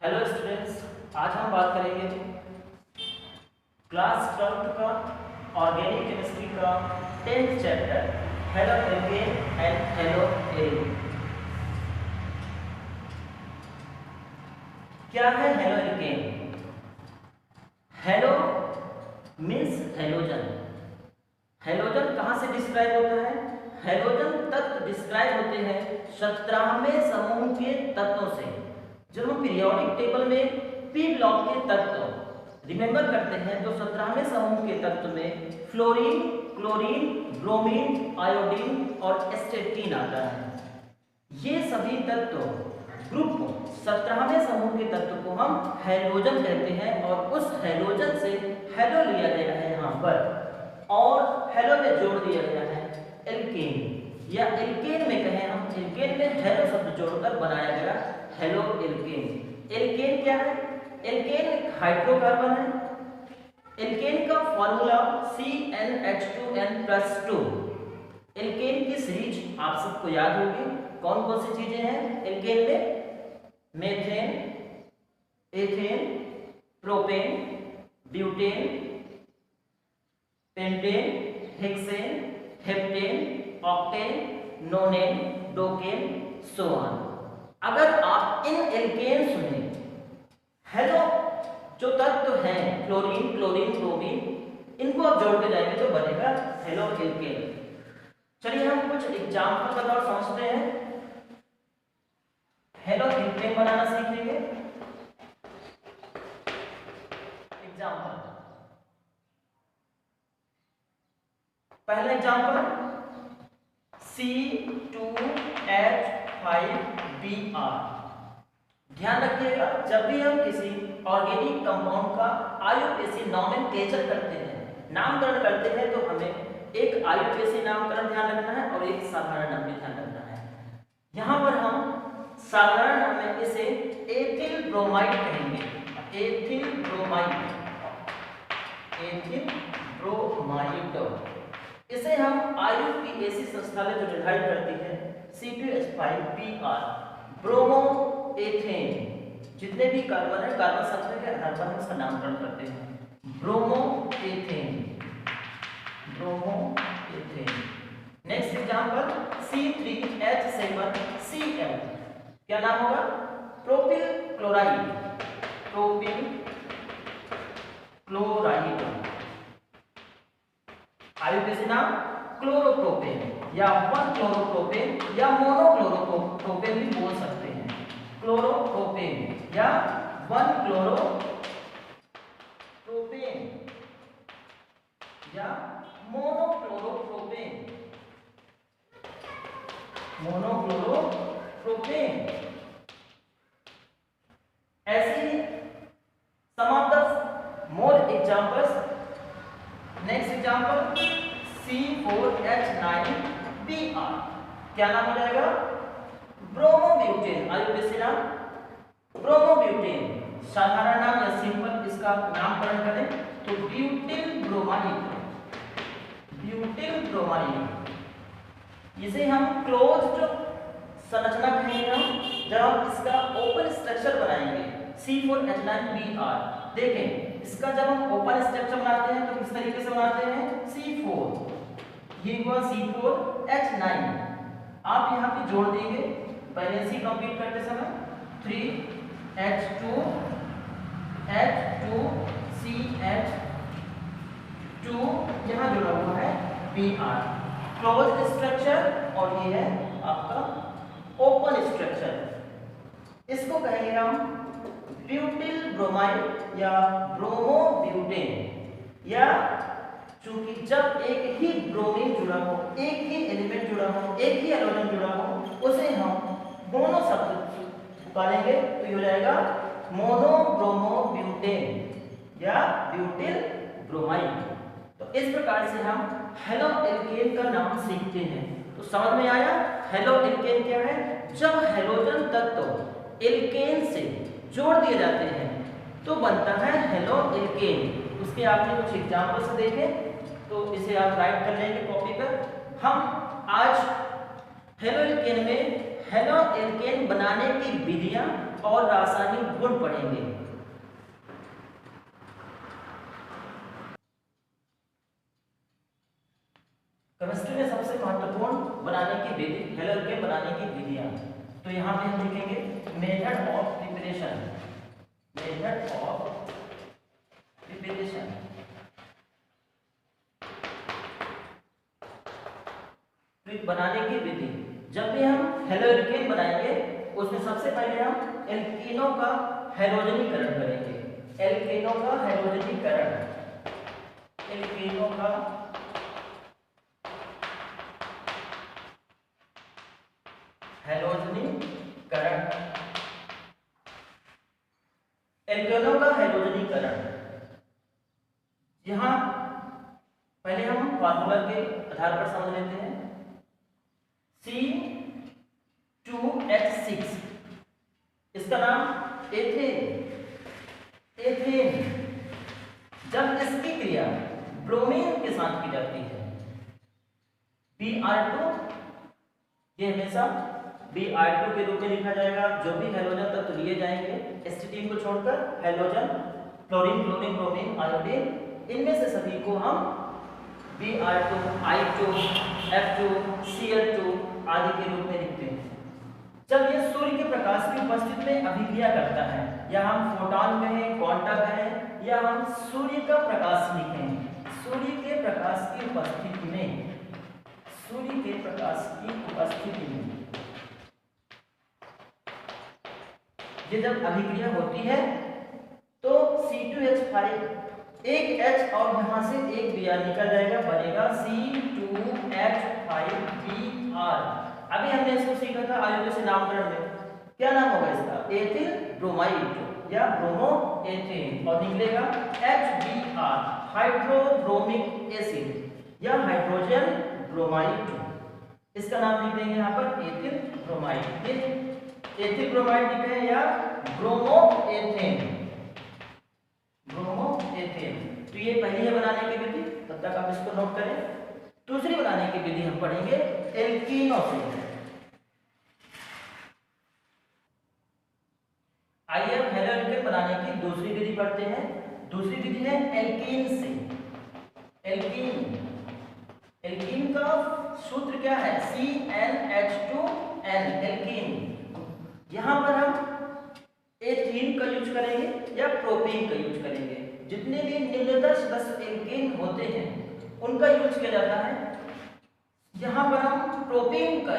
Hello students, आज हम बात करेंगे क्लास 12th का ऑर्गेनिक केमिस्ट्री का 10th chapter halo alkane and hello arene. क्या है halo alkane? Hello means halogen. Halogen कहाँ से डिस्क्राइब होता है? हेलोजन तत्व डिस्क्राइब होते हैं 17वें समूह के तत्वों से। जब हम पीरियोडिक टेबल में पी ब्लॉक के तत्व रिमेंबर करते हैं तो 17वें समूह के तत्व में फ्लोरीन, क्लोरीन, ब्रोमीन, आयोडीन और एस्टेटीन आता है। ये सभी तत्व ग्रुप 17वें समूह के तत्व को हम हेलोजन कहते हैं और उस हेलोजन से हेलो लिया गया है यहाँ पर और हेलो में जोड़ दिया गया है एल्केन, या एल्केन में कहें हम, एल्केन में हेलो शब्द जोड़कर बनाया गया हेलो एल्केन। एल्केन क्या है? एल्केन एक हाइड्रोकार्बन है। एल्केन का फॉर्मूला CnH2n+2। एल्केन की सीरीज आप सबको याद होगी। कौन कौन सी चीजें हैं एल्केन में? Methane, ethane, propane, butane, pentane, hexane, heptane, octane, nonane, decane, so on. अगर आप इन एल्केन सुने, हेलो जो तत्व हैं फ्लोरीन, क्लोरीन, ब्रोमीन, इनको आप जोड़ के जाएंगे तो बनेगा हेलो एल्केन। चलिए हम कुछ एग्जाम्पल का तौर समझते हैं। हेलो एल्केन बनाना सीखेंगे। एग्जाम्पल, पहला एग्जाम्पल C2H5Br। ध्यान रखिएगा, जब भी हम किसी ऑर्गेनिक कंपाउंड का आईयूपीएसी नॉमेनक्लेचर करते हैं, नामकरण करते हैं, तो हमें एक आईयूपीएसी नामकरण ध्यान रखना है और एक साधारण नाम भी ध्यान रखना है। यहाँ पर हम साधारण नाम में इसे एथिल ब्रोमाइड कहेंगे। Ethyl bromide, ethyl bromide. इसे हम आईयूपीएसी संस्थाएं जो निर्धारित करती है C2H5Br, ब्रोमो एथेन। जितने भी कार्बन है, कार्बन संख्या के आधार पर हम इसका नामकरण करते हैं। Bromo ethane, bromo ethane. Next example C3H7Cl। क्या नाम होगा? Propyl chloride, propyl chloride. IUPAC नाम क्लोरोप्रोपेन या 1-क्लोरोप्रोपेन या मोनोक्लोरोप्रोपेन भी बोल सकते हैं। क्लोरोप्रोपेन या 1-क्लोरोप्रोपेन या मोनोक्लोरोप्रोपेन, मोनोक्लोरोप्रोपेन। ऐसी समाप्त more examples. Next example C4H9Br। क्या नाम हो जाएगा? ब्रोमोब्यूटेन। आईयूपीएसी नाम ब्रोमोब्यूटेन। साधारण नाम या सिंपल इसका नामकरण करें तो ब्यूटिल ब्रोमाइड, ब्यूटिल ब्रोमाइड। इसे हम क्लोज्ड संरचना कहेंगे हम जब हम इसका ओपन स्ट्रक्चर बनाएंगे। C4H9Br, देखें इसका जब हम ओपन स्ट्रक्चर बनाते हैं तो किस तरीके से बनाते हैं? C4, ये हुआ C4H9। आप यहाँ पे जोड़ देंगे बैलेंसिंग कंप्लीट करते समय 3H2H2CH2, यहाँ जुड़ा हुआ है Br, क्लोज्ड स्ट्रक्चर, और ये है आपका ओपन स्ट्रक्चर। इसको कहेंगे हम ब्यूटिल ब्रोमाइड या ब्रोमोब्यूटेन। या चूंकि जब एक ही ब्रोमीन जुड़ा हो, एक ही एलिमेंट जुड़ा हो, एक ही हैलोजन जुड़ा हो, उसे हम मोनो शब्द पुकारेंगे तो ये हो जाएगा मोनोब्रोमोब्यूटेन या ब्यूटिल ब्रोमाइड। तो इस प्रकार से हम हेलो एल्केन का नाम सीखते हैं। तो समझ में आया हेलो एल्केन क्या है? जब हैलोजन तत्व एल्केन से जोड़ दिए जाते हैं तो बनता है हेलो एल्केन। उसके आपने कुछ एग्जाम्पल्स देखे तो इसे आप राइट कर लेंगे कॉपी पर। हम आज हेलो एल्केन में हेलो एल्केन बनाने की विधियां और रासायनिक गुण पढ़ेंगे। केमिस्ट्री में सबसे महत्वपूर्ण बनाने की विधि, हेलोजन बनाने की विधियां। तो यहाँ पे हम लिखेंगे method of preparation, method of preparation. बनाने की विधि, जब भी हम हेलोजन बनाएंगे उसमें सबसे पहले हम एल्कीनों का हेलोजनीकरण करेंगे। एल्कीनों का हेलोजनीकरण, एल्कीनों का हेलोजनीकरण, एल्केनों का हेलोजनीकरण। यहां पहले हम फार्मूला के आधार पर समझ लेते हैं। C2H6, इसका नाम एथेन, एथेन। जब इसकी क्रिया ब्रोमीन के साथ की जाती है, Br2, ये हमेशा Br2 के रूप में लिखा जाएगा। जो भी हेलोजन तत्व लिए जाएंगे एसिटीन को छोड़कर, halogen chlorine, chlorine, bromine, iodine, इनमें से सभी को हम Br2, I2, F2, Cl2 आदि के रूप में लिखते हैं। जब यह सूर्य के प्रकाश की उपस्थिति में अभिक्रिया करता है, या हम फोटॉन कहें, क्वांटा कहें, या हम सूर्य का प्रकाश लिखें, सूर्य के प्रकाश की उपस्थिति में, सूर्य के प्रकाश की उपस्थिति में ये जब अभिक्रिया होती है तो C2H5, एक H और यहां से एक Br निकल जाएगा, बनेगा C2H5Br। अभी हमने इसको सीखा था आयोडीन से नामकरण में, क्या नाम होगा इसका? एथिल ब्रोमाइड या ब्रोमो एथेन, और निकलेगा HBr, हाइड्रोब्रोमिक एसिड या हाइड्रोजन ब्रोमाइड। इसका नाम लिख देंगे यहाँ पर एथिल ब्रोमाइड। एथिल ब्रोमाइड लिखे हैं या ब्रोमो एथेन, ब्रोमो एथेन। तो ये पहली है बनाने की विधि, तब तक आप इसको नोट करें। दूसरी बनाने की विधि हम पढ़ेंगे एल्कीनों से। आइए हम हेलोजन बनाने की दूसरी विधि पढ़ते हैं। दूसरी विधि है एल्कीन से। एल्कीन, एल्कीन का सूत्र क्या है? CnH2n, alkene. यहां पर हम एथीन का यूज करेंगे या प्रोपेन का यूज करेंगे। जितने भी निम्नतर सदस्य एल्कीन होते हैं उनका यूज किया जाता है। यहां पर हम प्रोपेन का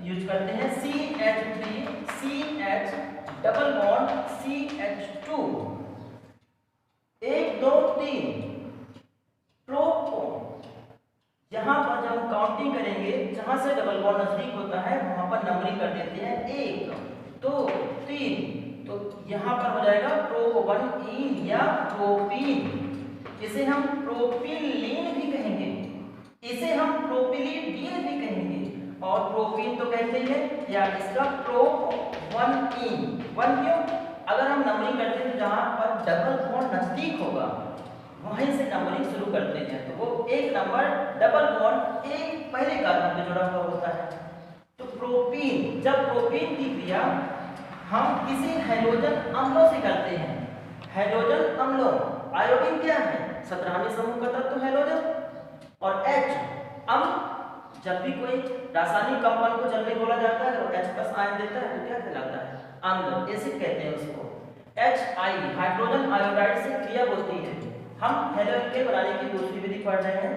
यूज करते हैं। CH3 CH double bond CH2 1 2 3 प्रोपॉन। यहां पर जब हम काउंटिंग करेंगे, जहां से डबल बॉन्ड नजदीक होता है वहां पर नंबरिंग कर देते हैं 1 2 3। तो यहां पर हो जाएगा प्रोपीन या प्रोपीन। इसे हम प्रोपिलीन भी कहेंगे, इसे हम प्रोपिलीडीन भी कहेंगे, और प्रोपीन तो कहते हैं, या इसका प्रोप1इन। 1 क्यों? अगर हम नंबरिंग करते हैं तो जहां पर डबल बॉन्ड नजदीक होगा वहीं से नंबरिंग शुरू करते हैं, तो वो एक नंबर डबल बॉन्ड एक पहले कार्बन पे जुड़ा हुआ होता है। तो प्रोपीन, जब प्रोपीन की क्रिया हम किसी हैलोजन अम्लों से करते हैं, हैलोजन अम्लों, आयोडीन क्या है? 17वें समूह का तत्व हैलोजन, और H अम्ल, जब भी कोई रासायनिक कंपाउंड को जल में बोला जाता है और H+ आयन देता है तो क्या कहलाता है? अम्ल, एसिड कहते हैं उसको। HI हाइड्रोजन आयोडाइड से क्रिया होती है। हम हेलोजन बनाने की दूसरी विधि पढ़ रहे हैं।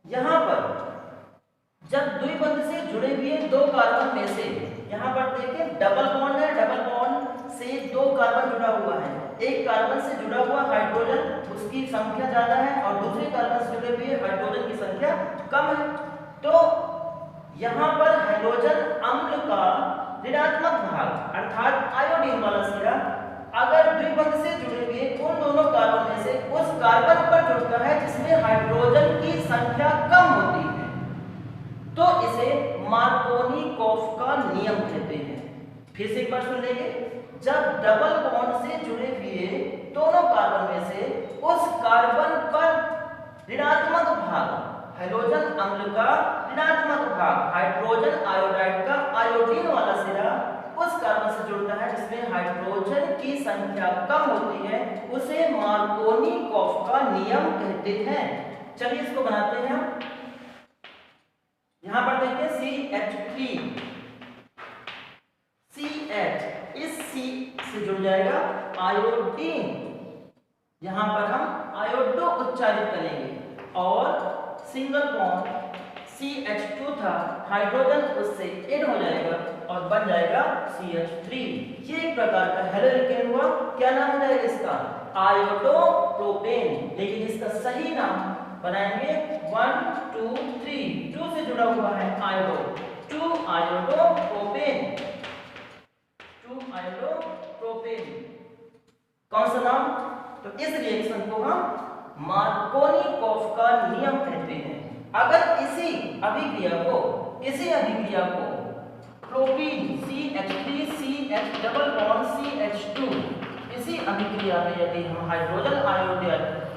यहां पर जब द्विबंध से जुड़े हुए 2 कार्बन में से, यहां पर देखिए डबल बॉन्ड है, डबल बॉन्ड से 2 कार्बन जुड़ा हुआ है। एक कार्बन से जुड़ा हुआ हाइड्रोजन, उसकी संख्या ज्यादा है, और दूसरे कार्बन से जुड़े हुए हाइड्रोजन की संख्या कम है। तो यहां पर हाइड्रोजन अम्ल का ऋणात्मक भाग अर्थात आयोडीन वाला सिरा अगर द्विबंध से जुड़े हुए उन दोनों कार्बन में से उस कार्बन पर जुड़ता है जिसमें हाइड्रोजन की संख्या कम होती है, तो इसे मार्कोनिकोव का नियम कहते हैं। फिर से एक बार सुन लेंगे। जब डबल बॉन्ड से जुड़े हुए दोनों कार्बन में से उस कार्बन पर ऋणात्मक भाग, हाइड्रोजन अम्ल का ऋणात्मक भाग, हाइड्रोजन आयोडाइड का आयोडीन वाला सिरा उस कार्बन से जुड़ता है जिसमें हाइड्रोजन की संख्या कम होती है, उसे मार्कोनिकॉफ का नियम कहते हैं। चलिए इसको बनाते हैं हम। यहां पर देखिए CH3, CH, इस C से जुड़ जाएगा आयोडीन, यहां पर हम आयोडो उच्चारित करेंगे और सिंगल बॉन्ड CH2 था, हाइड्रोजन उससे ऐड हो जाएगा और बन जाएगा CH3। ये एक प्रकार का हेलो एल्केन हुआ। क्या नाम हो जाएगा इसका? आयोडोप्रोपेन। लेकिन इसका सही नाम बनाएंगे 1 2 3, 2 से जुड़ा हुआ है आयोडो, 2 आयोडोप्रोपेन, 2 आयोडोप्रोपेन। कौन सा नाम? तो इस रिएक्शन को हम मार्कोनिकॉफ का नियम कहते हैं। अगर इसी अभिक्रिया को propene CH3 CH double bond CH2, इसी अभिक्रिया में यदि हम हाइड्रोजन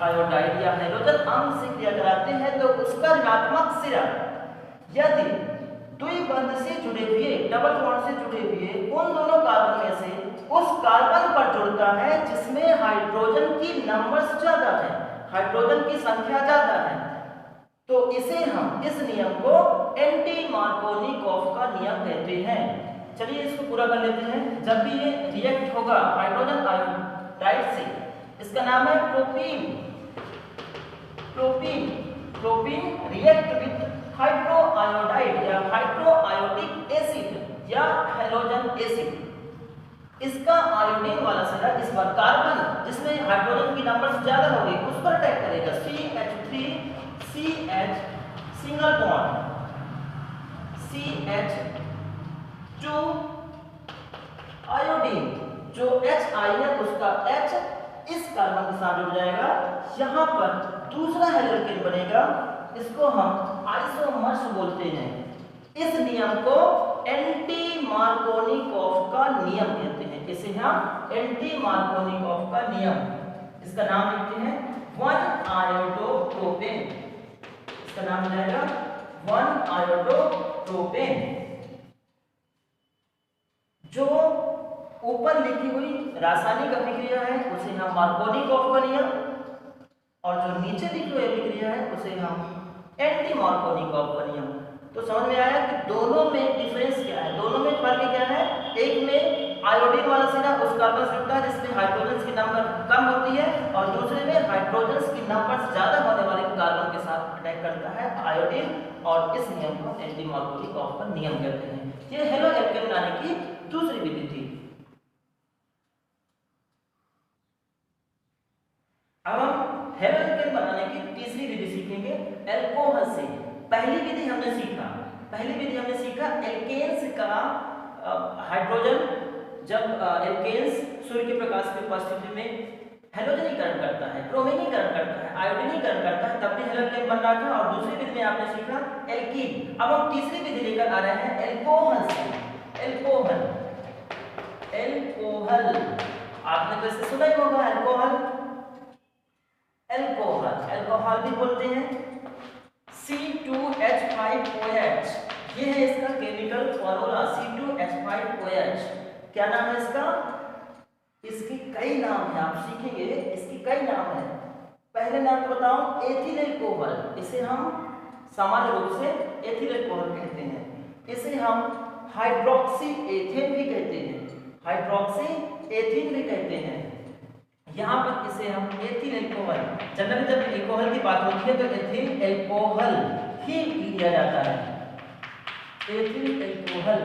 आयोडाइड या हाइड्रोजन अम्ल से क्रिया कराते हैं तो उसका ऋणात्मक सिरा यदि द्विबंध से जुड़े हुए, डबल बॉन्ड से जुड़े हुए उन दोनों कार्बन में से उस कार्बन पर जुड़ता है जिसमें हाइड्रोजन की नंबर्स ज्यादा है, हाइड्रोजन की संख्या ज्यादा है, तो इसे हम इस नियम को एंटी मार्कोनिकॉफ का नियम कहते हैं। चलिए इसको पूरा कर लेते हैं। जब भी ये रिएक्ट होगा हाइड्रोजन आयोडाइड से, इसका नाम है propene, react with hydro iodide या हाइड्रो आयोडिक एसिड या हैलोजन एसिड। इसका आयोडीन वाला सिरा इस बार कार्बन जिसमें हाइड्रोजन की नंबर्स ज्यादा होगी उस पर अटैक करेगा। CH3 CH single bond CH2 iodine, जो Hi है उसका H इस कार्बन के साथ जुड़ जाएगा। यहां पर दूसरा हेलोकेन बनेगा, इसको हम आइसोमर्स बोलते हैं। इस नियम को एंटी मार्कोनिकॉफ का नियम कहते हैं। इसे हम एंटी मार्कोनिकॉफ का नियम, इसका नाम लिखते हैं 1 आयोडोप्रोपेन। इसका नाम हो जाएगा 1 आयोडोप्रोपेन। जो ऊपर लिखी हुई रासायनिक अभिक्रिया है उसे हम मार्कोनिकॉफ का नियम, और जो नीचे लिखी हुई अभिक्रिया है उसे हम एंटी मार्कोनिकॉफ का नियम। तो समझ में आया कि दोनों में डिफरेंस क्या है, दोनों में फर्क क्या है। एक में आयोडीन वाला सिरा उस कार्बन से जुड़ता है जिसमें हाइड्रोजन की नंबर कम होती है, और दूसरे में हाइड्रोजन की नंबर ज्यादा होने वाले कार्बन के साथ अटैक करता है आयोडीन, और इस नियम को एंटी मार्कोनिकॉफ का नियम कहते हैं। ये हेलो एल्केन बनाने की दूसरी विधि थी। अब हम हेलो एल्केन बनाने की तीसरी विधि सीखेंगे एल्कोहल से। पहली विधि हमने सीखा एल्केन्स का हाइड्रोजन जब एल्केन्स सूर्य के प्रकाश की उपस्थिति में हेलोजनीकरण करता है, ब्रोमीनीकरण करता है, आयोडीनीकरण करता है, तब भी हेलो एल्केन बन रहा था। और दूसरी विधि में आपने सीखा एल्कीन। अब हम तीसरी विधि लेकर आ रहे हैं एल्कोहल से। एल्कोहल आपने तो इसे सुना ही होगा, एल्कोहल भी बोलते हैं। C2H5OH, ये है इसका केमिकल फॉर्मूला C2H5OH। क्या नाम है इसका? इसके कई नाम हैं, आप सीखेंगे इसके कई नाम हैं। पहले नाम तो बताऊं एथिल एल्कोहल, इसे हम सामान्य रूप से एथिल एल्कोहल कहते हैं। इसे हम हाइड्रोक्सी एथेन भी कहते हैं, यहाँ पर इसे हम एथिल एल्कोहल, जनरली जब एल्कोहल की बात होती है तो एथिल एल्कोहल ही लिया जाता है, एथिल एल्कोहल।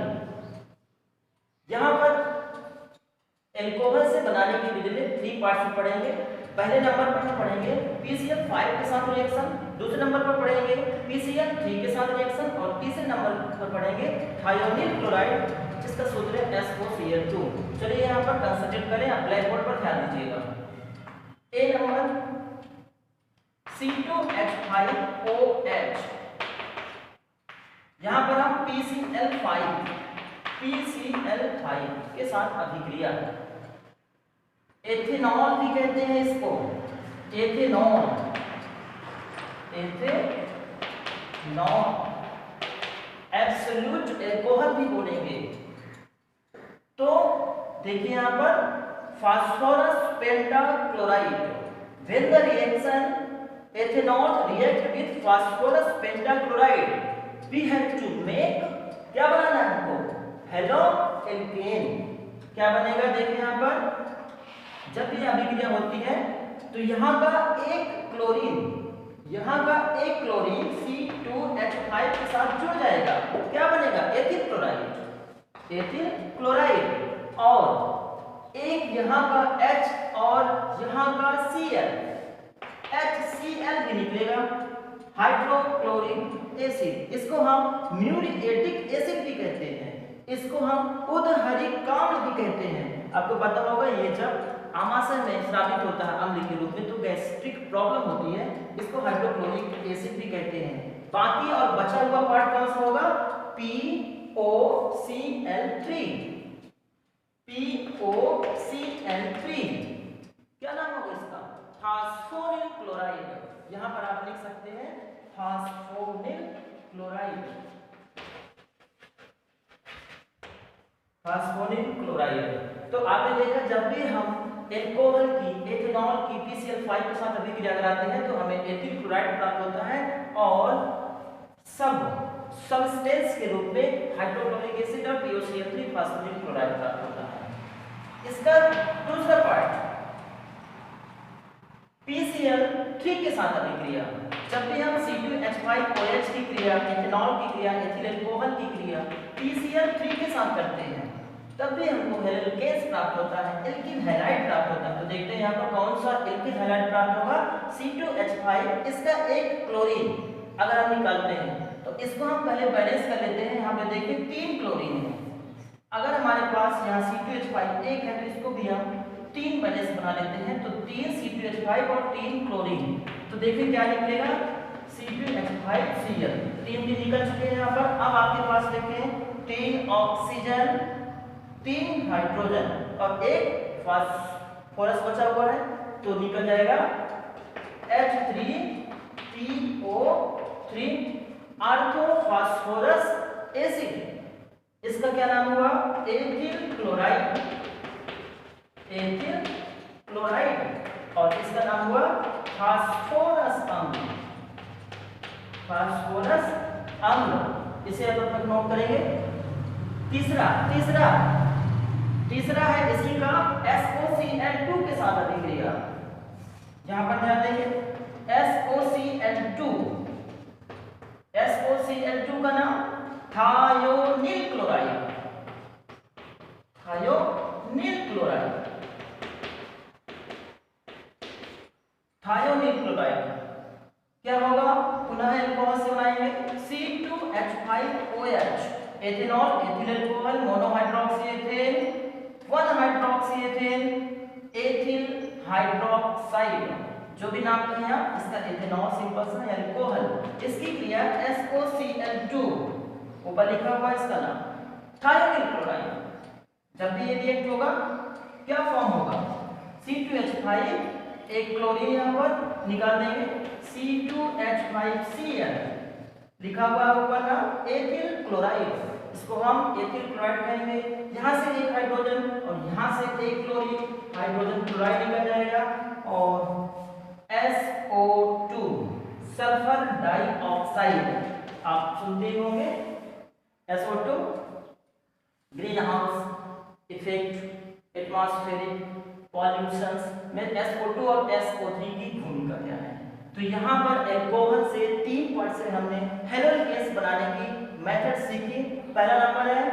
यहाँ पर एल्कोहल से बनाने की विधि में 3 पार्ट्स में पढ़ेंगे। पहले नंबर पर हम पढ़ेंगे PCl5 के साथ रिएक्शन, दूसरे नंबर पर पढ़ेंगे PCl3 के साथ रिएक्शन, और तीसरे नंबर पर पढ़ेंगे थायोनिल क्लोराइड जिसका सूत्र है SOCl2। चलिए यहाँ पर कंसंट्रेट करें, आप ब्लैक बोर्ड पर ध्यान दीजिएगा। ए नंबर C2H5OH, यहाँ पर हम PCl5 के साथ अभिक्रिया, एथेनॉल भी कहते हैं इसको, एथेनॉल, एब्सोल्यूट एल्कोहल भी बोलेंगे। तो देखिए यहाँ पर phosphorus pentachloride, when the reaction ethanol react with phosphorus pentachloride we have to make, क्या बनाना है हमको, हेलो एल्केन। क्या बनेगा, देखिए यहाँ पर जब ये अभिक्रिया होती है तो यहाँ का एक क्लोरीन, यहाँ का एक क्लोरीन C2H5 के साथ जुड़ जाएगा, क्या बनेगा, एथिल क्लोराइड, एथिल क्लोराइड। और एक यहाँ का H और यहाँ का Cl, HCl भी निकलेगा, हाइड्रोक्लोरिक एसिड। इसको हम म्यूरिएटिक एसिड भी कहते हैं, इसको हम उदहरिक अम्ल भी कहते हैं। आपको पता होगा ये जब आमाशय में स्रावित होता है अम्ल के रूप में तो गैस्ट्रिक प्रॉब्लम होती है, इसको हाइड्रोक्लोरिक एसिड भी कहते हैं। बाकी और बचा हुआ पार्ट कौन सा होगा, POCl3, POCl3 क्या नाम होगा इसका, फास्फोनिल क्लोराइड। यहां पर आप लिख सकते हैं फास्फोनिल क्लोराइड, फास्फोनिल क्लोराइड। तो आपने देखा जब भी हम एल्कोहल की, एथेनॉल की PCl5 के साथ अभिक्रिया कराते हैं तो हमें एथिल क्लोराइड प्राप्त होता है और सब्सटेंस के रूप में हाइड्रोक्लोरिक एसिड और POCl3 फास्फोनिल क्लोराइड प्राप्त होता है। इसका दूसरा पार्ट PCl3 के साथ अभिक्रिया, जब भी हम C2H5OH की क्रिया, एथेनॉल की क्रिया, एथिल अल्कोहल की क्रिया PCl3 के साथ करते हैं तब भी हमको एल्केन्स प्राप्त होता है, एल्किन हैलाइड प्राप्त होता है। तो देखते हैं यहाँ पर कौन सा एल्किन हैलाइड प्राप्त होगा, C2H5, इसका एक क्लोरीन अगर हम निकालते हैं तो इसको हम पहले बैलेंस कर लेते हैं। यहाँ पे देखिए 3 क्लोरीन है, अगर हमारे पास यहाँ C2H5 एक है तो इसको भी हम 3 बैलेंस बना लेते हैं, तो 3 C2H5 और 3 क्लोरीन। तो देखिए क्या निकलेगा, C2H5Cl, 3 भी निकल चुके हैं यहाँ पर। अब आपके पास देखें 3 ऑक्सीजन, 3 हाइड्रोजन और एक फास्फोरस बचा हुआ है, तो निकल जाएगा H3PO3 ऑर्थोफॉस्फोरस एसिड। इसका क्या नाम हुआ, एथिल क्लोराइड, एथिल क्लोराइड। और इसका नाम हुआ फास्फोरस अम्ल, फास्फोरस अम्ल। इसे अब तक नोट करेंगे। तीसरा है इसी का SOCl2 के साथ अभिक्रिया। यहां पर ध्यान देंगे SOCl2 का नाम thionyl chloride, thionyl chloride, thionyl chloride क्या होगा, पुनः अल्कोहल से बनाएंगे C2H5OH, ethanol, ethyl alcohol, monohydroxy ethane, 1 hydroxy ethane, ethyl hydroxide, जो भी नाम कहें आप, इसका एथेनॉल सिंपल सा अल्कोहल, इसकी क्रिया SOCl2, ऊपर लिखा हुआ इसका नाम थायोनिल क्लोराइड। जब भी ये रिएक्ट होगा क्या फॉर्म होगा, C2H5, एक क्लोरीन यहाँ पर निकाल देंगे, C2H5Cl, लिखा हुआ ऊपर का एथिल क्लोराइड, इसको हम एथिल क्लोराइड कहेंगे। यहाँ से एक हाइड्रोजन और यहाँ से एक क्लोरीन, हाइड्रोजन क्लोराइड निकल जाएगा और SO2, सल्फर डाइऑक्साइड। आप सुनते ही होंगे SO2, green house effect, atmospheric pollutions में SO2 और SO3 की भूमिका क्या है। तो यहाँ पर एल्कोहल से 3 पार्ट से हमने हेलोल्केन्स बनाने की मेथड सीखी। पहला नंबर है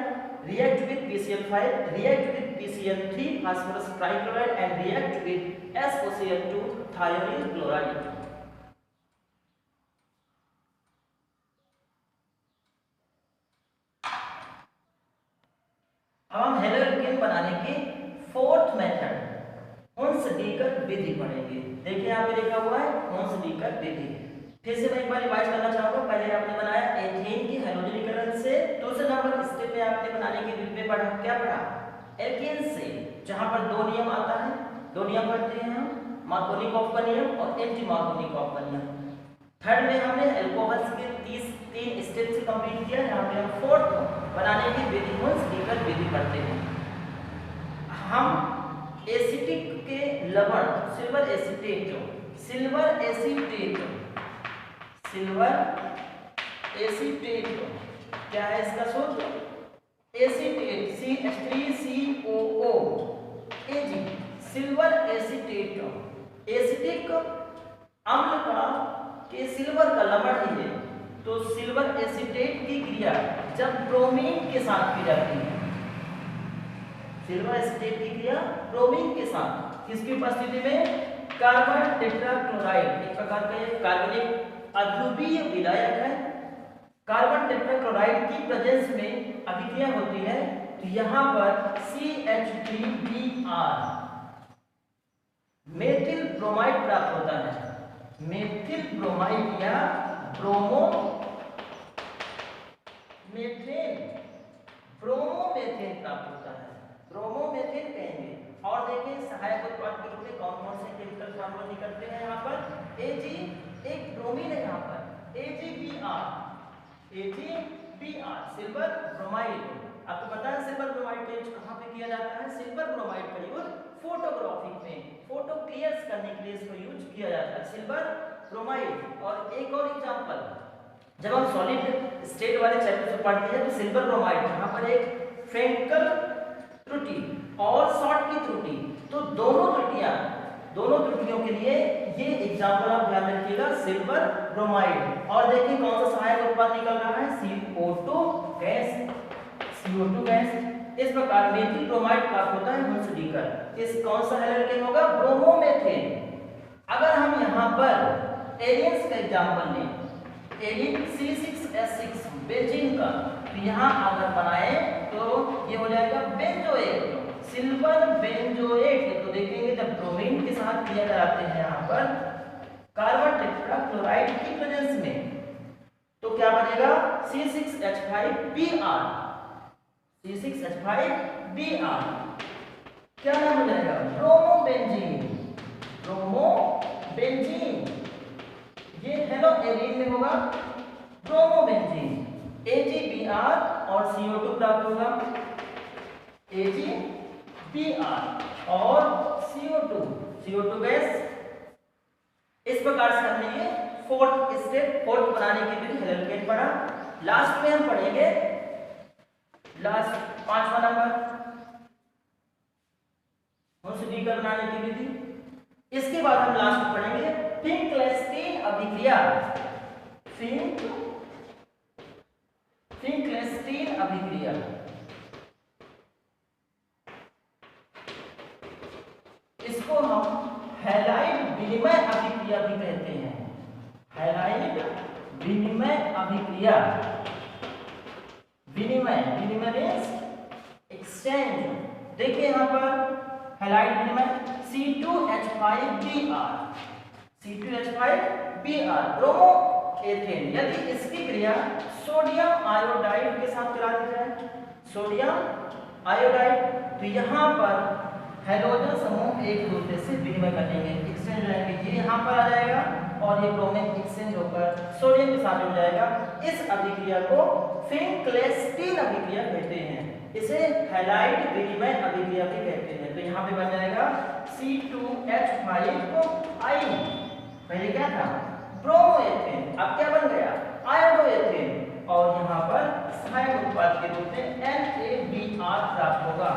react with PCl5, react with PCl3 phosphorus trichloride and react with SOCl2 thionyl chloride. अब हम हेलोल्केन बनाने की 4th मेथड हुंस-डीकर विधि पढ़ेंगे। देखिए यहाँ पे लिखा हुआ है हुंस-डीकर विधि। फिर से मैं एक बार रिवाइज करना चाहूंगा। पहले आपने बनाया एथेन की हैलोजनीकरण से, दूसरे नंबर स्टेप में आपने बनाने के विधि में पढ़ा, क्या पढ़ा, एल्केन से, जहां पर 2 नियम आता है, 2 नियम पढ़ते हैं हम, मार्कोनिकॉफ का नियम और एंटी मार्कोनिकॉफ का नियम। थर्ड में हमने अल्कोहल्स के 3 स्टेप से कंप्लीट किया। यहाँ पे हम 4th बनाने की विधि हुंस-डीकर विधि पढ़ते हैं। हम एसिटिक के लवण सिल्वर एसीटेट क्या है इसका सूत्र? Acetate CH3COO Ag silver acetate. Acetic अम्ल का के सिल्वर का लवण ही है, तो सिल्वर एसीटेट की क्रिया जब ब्रोमीन के साथ की जाती है, सिल्वर एसीटेट की क्रिया ब्रोमीन के साथ, किसकी उपस्थिति में? कार्बन टेट्राक्लोराइड, एक प्रकार का कार्बनिक अध्रुवीय विलायक है। कार्बन टेट्राक्लोराइड की प्रेजेंस में अभिक्रिया होती है, तो यहां पर CH3Br मेथिल ब्रोमाइड प्राप्त होता है। मेथिल ब्रोमाइड या ब्रोमोमेथेन प्राप्त होता है, ब्रोमोमेथेन कहेंगे। और देखिए सहायक उत्पाद के रूप में कौन कौन से केमिकल फॉर्मूला निकलते हैं यहाँ पर? Ag एक ब्रोमीन है, यहाँ पर AgBr सिल्वर ब्रोमाइड। आपको पता है सिल्वर ब्रोमाइड का यूज कहाँ पे किया जाता है? सिल्वर ब्रोमाइड का यूज फोटोग्राफी में, फोटो क्लियर करने के लिए इसको यूज किया जाता है, सिल्वर ब्रोमाइड। और एक और एग्जांपल, जब हम सॉलिड स्टेट वाले चैप्टर से पढ़ते हैं तो सिल्वर ब्रोमाइड, यहाँ पर एक फ्रेंकल त्रुटि और शॉर्ट की त्रुटि, तो दोनों त्रुटियों के लिए ये एग्जांपल आप ध्यान रखिएगा, सिल्वर ब्रोमाइड। और देखिए कौन सा सहायक उत्पाद निकल रहा है? CO2 gas. इस प्रकार मेथिल ब्रोमाइड प्राप्त होता है हुंसडीकर। इस कौन सा हैलोजेन होगा? ब्रोमोमेथेन। अगर हम यहाँ पर एलियंस का एग्जांपल लें, एलियन C6H6 बेंजीन का, तो यहाँ अगर बनाए तो ये हो जाएगा बेंजोएट, सिल्वर बेंजोएट। तो देखेंगे जब ब्रोमीन के साथ क्रिया कराते हैं यहाँ पर कार्बन टेट्राक्लोराइड की प्रेजेंस में, तो क्या बनेगा? C6H5Br क्या नाम हो जाएगा? ब्रोमोबेंजीन। ये हेलो एलिन में होगा ब्रोमोबेंजीन। AgBr और CO2 प्राप्त होगा, AgBr और CO2 गैस। इस प्रकार से हमने ये फोर्थ बनाने के लिए हेलोजेन पढ़ा। लास्ट में हम पढ़ेंगे पांचवा नंबर हुंसडीकर बनाने की विधि। इसके बाद हम लास्ट में पढ़ेंगे फिंकलेस्टीन अभिक्रिया। फिंकलेस्टीन अभिक्रिया इसको हम हैलाइड विनिमय अभिक्रिया भी कहते हैं। हैलाइड विनिमय अभिक्रिया, विनिमय मींस एक्सचेंज। देखिए यहाँ पर हैलाइड विनिमय C2H5Br ब्रोमोएथेन, यदि इसकी क्रिया सोडियम आयोडाइड के साथ करा दी जाए, सोडियम आयोडाइड, तो यहाँ पर हैलोजन समूह एक दूसरे से विनिमय करेंगे, एक्सचेंज रहेंगे। ये यहाँ पर आ जाएगा और ये ब्रोमीन एक्सचेंज होकर सोडियम के साथ जुड़ जाएगा। इस अभिक्रिया को फिंकलेस्टीन अभिक्रिया कहते हैं, इसे हैलाइड विनिमय अभिक्रिया भी कहते हैं। तो यहाँ पे बन जाएगा C2H5I, पहले क्या था? ब्रोमोएथेन, अब क्या बन गया? आयोडोएथेन, और यहाँ पर सहायक उत्पाद के रूप में NaBr प्राप्त होगा।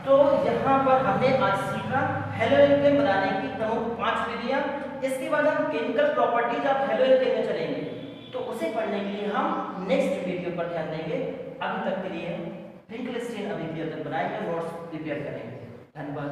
तो यहाँ पर हमने आज सीखा हेलोएल्केन बनाने की प्रमुख 5 विधियां। इसके बाद हम केमिकल प्रॉपर्टीज ऑफ हेलोएल्केन में चलेंगे, तो उसे पढ़ने के लिए हम नेक्स्ट वीडियो पर ध्यान देंगे। अभी तक के लिए फिंकलेस्टीन अभिक्रिया तक बनाएंगे, नोट्स प्रिपेयर करेंगे। धन्यवाद।